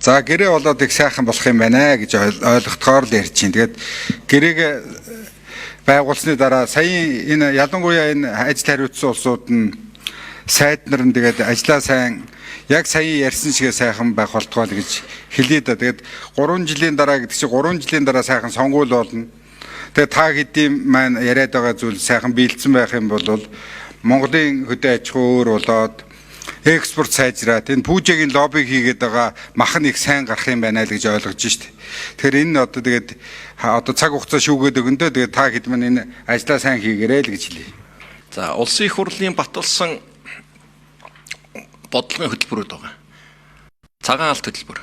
За гэрээ болоод их сайхан болох юм байна гэж ойлгохдоор л ярьж чинь. Тэгээд гэрээг байгуулсны дараа саяын энэ ялангуяа энэ ажил хариуцсан улсууд нь сайд нар нь тэгээд ажлаа сайн яг сая ярьсан шиг сайхан байх болтгоо гэж хэлээ да. Тэгээд 3 жилийн дараа гэдэг чинь 3 жилийн дараа сайхан сонгуул болно. Тэгээд та хэдийн маань яриад байгаа зүйл сайхан биелсэн байх юм бол Монголын хөдөө аж ахуй өөр болоод экспорт сайжраад энэ пүүжэгийн лоббиг хийгээд байгаа махан их сайн гарах юм байна л гэж ойлгож штэ. Тэгэхээр энэ одоо тэгээд одоо цаг хугацаа шүүгээд өгөндөө тэгээд та хэд маань энэ ажлаа сайн хийгээрэй л гэж хэлье. За улсын их хурлын баталсан бодлогын хөтөлбөрүүд байгаа. Цагаан алт хөтөлбөр.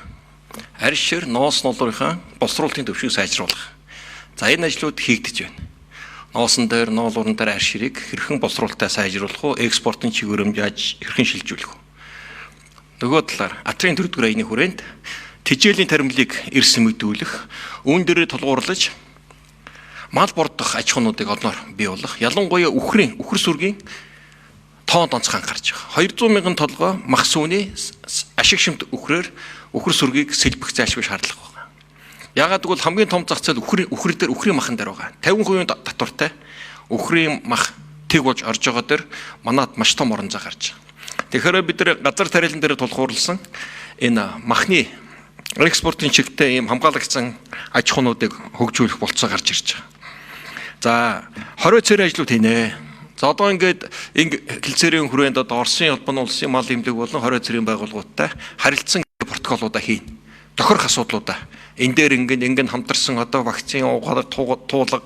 Арьс шир ноос ноолуурынхаа боловсруулалтын төвшийг сайжруулах. За энэ ажлууд хийгдэж байна. Ноосон дээр, ноолуурн дээр арьс ширийг хэрхэн боловсруулалтаа сайжруулах уу, экспортын чиглэлд хэрхэн шилжүүлэх үү. Нөгөө талаар Атрын 4-р аяны хүрээнд тэжээлийн таримлыг эрс эмэгдүүлэх, үүн дээрээ тулгуурлаж мал бордох аж ахуйнуудыг олноор бий болох. Ялангуяа үхэр сүргийн тоон онцгой гарч байгаа. 200 мянган толгой мах сүүний ашиг шимт үхрээр үхэр сүргийг сэлбэх зайлшгүй шаардлага байна. Яагаад гэвэл хамгийн том зах зээл үхрийн махан дээр байгаа. 50% татвартай үхрийн мах тэг болж орж байгаа дээр манад маш том орон зай гарч байгаа. Тэгэхээр бид нар газар тариалан дээр тулгуурласан энэ махны экспортын чигтээ ийм хамгаалагчсан аж ахуйнуудыг хөгжүүлэх болцоо гарч ирж байгаа. За 20 цэрийн ажлууд хийнэ. За одоо ингээд хэлцээрийн хүрээнд одоо Оросын албан улсын мал эмнэлэг болон 20 цэрийн байгууллагуудтай харилцсан протоколуудаа хийн. Тохирох асуудлуудаа энэ дээр ингээд хамтарсан одоо вакцины туулга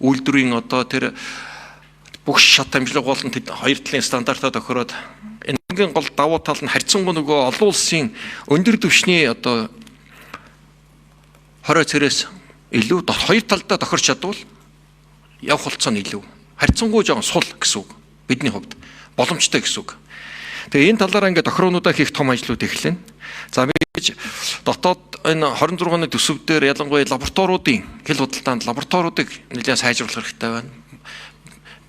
үйлдвэрийн одоо тэр бүх шат амжилт болон хоёр талын стандартаа тохироод энэгийн гол давуу тал нь харьцангуй нөгөө олон улсын өндөр түвшний одоо 20 цэрээс илүү хоёр талдаа тохирч чадвал явах болцоо нь илүү харьцангуй жоохон сул гэсэн үг бидний хувьд боломжтой гэсэн үг. Тэгээ энэ талаараа ингээд тохироонуудаа хийх том ажлууд эхэлнэ. За мэдээж дотоод энэ 26-ны төсөв дээр ялангуяа лабораториудын хэл худалдаанд лабораториудыг нэлээд сайжруулах хэрэгтэй байна.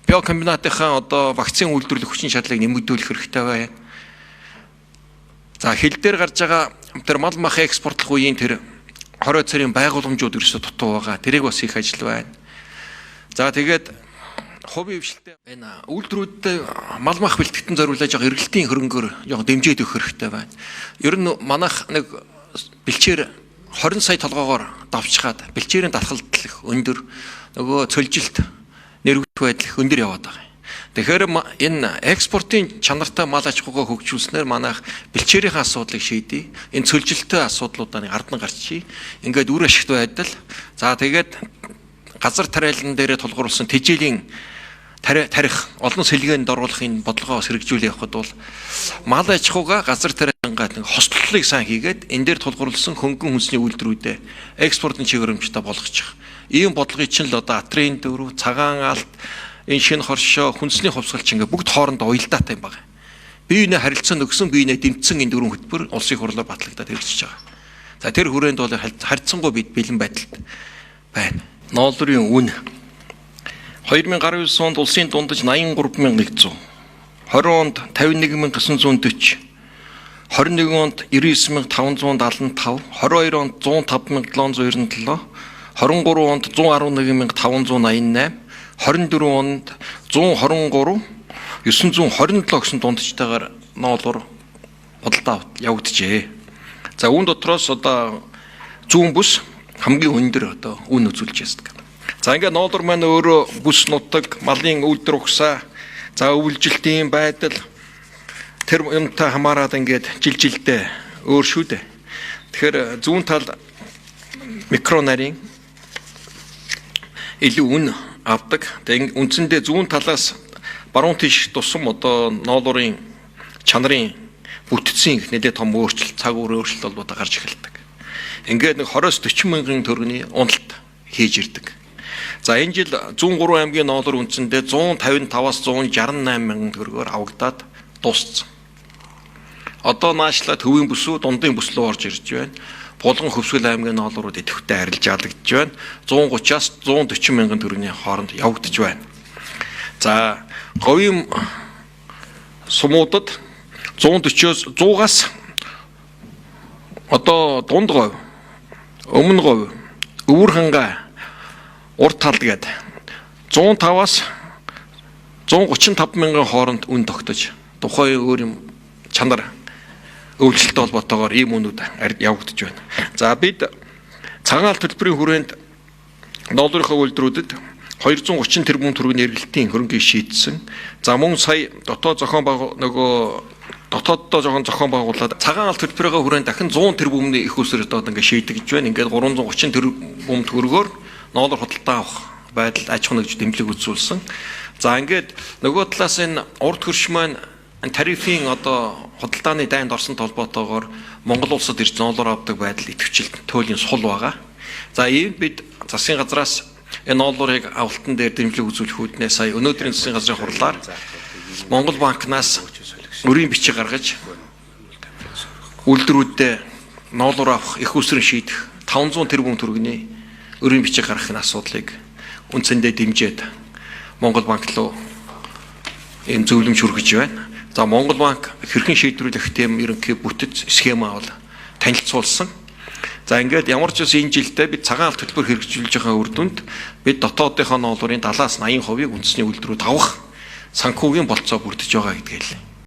Биокомбинатынхаа одоо вакцины үйлдвэрлэх хүчин чадлыг нэмэгдүүлэх хэрэгтэй байна. За хил дээр гарч байгаа тэр мал мах экспортлох үеийн тэр 20 цэрийн байгууламжууд ерөөсө дутуу байгаа. Тэрийг бас хийх ажил байна. За тэгээд хувийн хвшилтэй энэ үйлдвэрүүдэд мал мах бэлтгэгтэн зориулж байгаа эргэлтийн хөрөнгөөр яг дэмжиж өгөх хэрэгтэй байна. Ер нь манайх нэг бэлчээр 20 сая толгоогоор давчгаад бэлчээрийн дархалдлах өндөр нөгөө цөлжилт нэрвэгдэх байдал өндөр яваад байгаа. Тэгэхээр энэ экспортын чанартай мал аж ахуйгаа хөгжүүлснээр манайх бэлчээрийн асуудлыг шийдэе. Энэ цөлжилттэй асуудлуудаа ардан гарчие. Ингээд үр ашигтай байдал. За тэгээд газар тариалан дээрээ тулгуурласан тэжээлийн тарих олон сэлгээнд оруулах энэ бодлогоо сэргэжүүлээ явахд бол мал аж ахуйгаа газар тариалангаа хослолыг сайн хийгээд энэ дээр тулгуурласан хөнгөн хүнсний үйлдвэрүүдээ экспортын чиглэмжтэй болгочих. Ийм бодлогыг чинь л одоо Атрын 4, цагаан алт, энэ шинэ хоршоо, хүнсний хувьсгалч ингээ бүгд хоорондоо уялдаатай юм байна. Бие биенээ харилцан өгсөн, бие биенээ дэмжсэн энэ дөрвөн хөтөлбөр улсын хурлаар батлагдаад хэрэгжиж байгаа. За тэр хүрээнд бол харьцангуй бид бэлэн байдалд байна. Ноолрын үн 2019 онд улсын дундаж 83100, 20 онд 51940, 21 онд 99575, 22 онд 105797, 23 онд 111588, 24 онд 123 927 гэсэн дундажтайгаар ноолор бодлоо явагджээ. За үүн дотроос одоо зүүн бүс хамгийн өндөр одоо үн үзүүлж ястдаг. За ингээд ноолор маань өөрөө бүс нутаг, малын үйлдвэр ухсаа, за өвлжилтийн байдал тэр юмтай хамаарад ингээд жилдээ өөр шүү дээ. Тэгэхээр зүүн тал микро нарийн илүү үн авдаг. Тэгээд үндсэндээ зүүн талаас баруун тийш тусам одоо ноолорын чанарын бүтцийн нэлээд том өөрчлөлт, цаг үр өөрчлөлт болоод гарч эхэлдэг. Ингээд нэг 20-40 мянган төгрөгийн уналт хийж ирдэг. За энэ жил 103 аймгийн ноолор үндсэндээ 155-аас 168 мянган төгрөгөөр авагдаад дууссан. Одоо наашлаад төвийн бүсүү дундын бүс рүү орж ирж байна. Булган Хөвсгөл аймгийн ноолорууд идэвхтэй арилж ялагдж байна. 130-аас 140 мянган төгрөгийн хооронд явагдаж байна. За говийн сумуудад 140-аас 100-аас одоо дунд говь, өмнө говь, өвөр хангаа, урт тал гээд 105-аас 135 мянган хооронд үн тогтож тухайн өөр юм чанар өвлөлттэй холбоотойгоор ийм үнүүд явагдаж байна. За бид цагаан алт төлбөрийн хүрээнд долларын үйлдвэрүүдэд 230 тэрбум төгрөгийн эргэлтийн хөрөнгийг шийдсэн. За мөн сая дотоод зохион дотооддоо зохион байгуулад цагаан алт төлбөрийн хүрээнд дахин 100 тэрбумны их усэр одоо ингээд шийдэж байна. Ингээд 330 тэрбум төгрөгөөр доллар худалдаа авах байдал аж ахуйн нэгж дэмжлэг үзүүлсэн. За ингээд нөгөө талаас энэ урд хөрш маань тарифын одоо худалдааны дайнд орсон толботоогоор Монгол улсад ирж доллар авдаг байдал идэвхжил туйлын сул байгаа. За ийм бид засгийн газраас энэ долларыг авалтан дээр дэмжлэг үзүүлэх үүднээ сая өнөөдрийн засгийн газрын хурлаар Монгол банкнаас өрийн бичиг гаргаж үйлдвэрүүдэд доллар авах их усрын шийдэх 500 тэрбум төгрөгийн өрийн бичиг гаргахын асуудлыг үндсэндээ дэмжиж Монгол банк руу энэ зөвлөмж хүргэж байна. За Монгол банк хэрхэн шийдвэрлэх тийм ерөнхий бүтэц схема бол танилцуулсан. За ингээд ямар ч үс энэ жилдээ бид цагаан алт төлбөр хэрэгжүүлж байгаа үр дүнд бид дотоодынхоо долларын 70-80%-ийг үндэсний үйлдвэрүүд авах санхүүгийн болцоо бүрдэж байгаа гэдгийг